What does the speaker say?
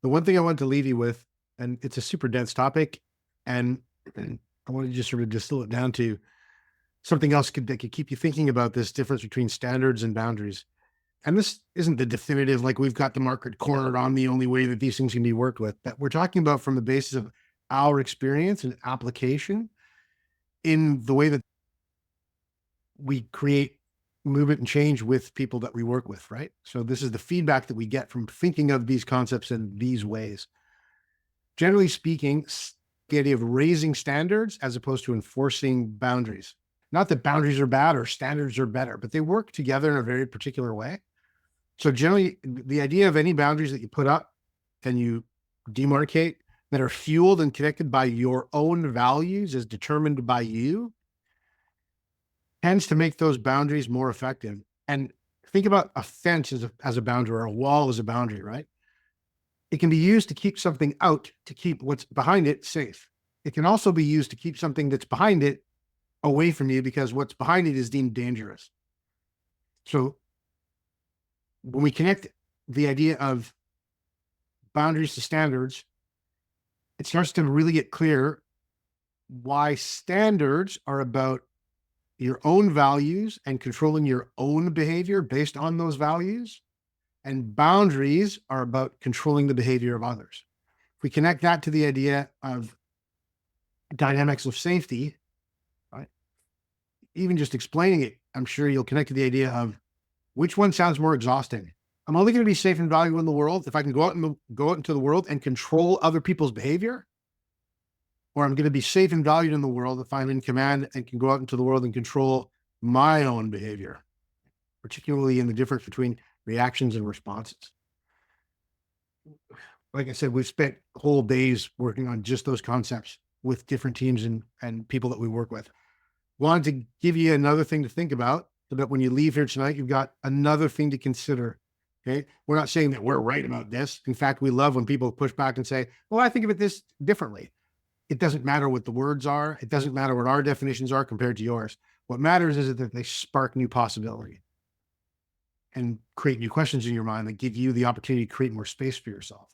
The one thing I want to leave you with, and it's a super dense topic, and I want to just sort of distill it down to something else that could keep you thinking about this difference between standards and boundaries. And this isn't the definitive, like we've got the market cornered on the only way that these things can be worked with. But we're talking about from the basis of our experience and application in the way that we create movement and change with people that we work with, right? So this is the feedback that we get from thinking of these concepts in these ways. Generally speaking, the idea of raising standards as opposed to enforcing boundaries. Not that boundaries are bad or standards are better, but they work together in a very particular way. So generally, the idea of any boundaries that you put up and you demarcate that are fueled and connected by your own values as determined by you tends to make those boundaries more effective. And think about a fence as a boundary or a wall as a boundary, right? It can be used to keep something out, to keep what's behind it safe. It can also be used to keep something that's behind it away from you because what's behind it is deemed dangerous. So when we connect the idea of boundaries to standards, it starts to really get clear why standards are about your own values and controlling your own behavior based on those values. And boundaries are about controlling the behavior of others. If we connect that to the idea of dynamics of safety, right? Even just explaining it, I'm sure you'll connect to the idea of which one sounds more exhausting. I'm only going to be safe and valuable in the world if I can go out into the world and control other people's behavior, or I'm going to be safe and valued in the world if I'm in command and can go out into the world and control my own behavior, particularly in the difference between reactions and responses. Like I said, we've spent whole days working on just those concepts with different teams and people that we work with. Wanted to give you another thing to think about so that when you leave here tonight, you've got another thing to consider. Okay. We're not saying that we're right about this. In fact, we love when people push back and say, well, I think of it this differently. It doesn't matter what the words are. It doesn't matter what our definitions are compared to yours. What matters is that they spark new possibility and create new questions in your mind that give you the opportunity to create more space for yourself.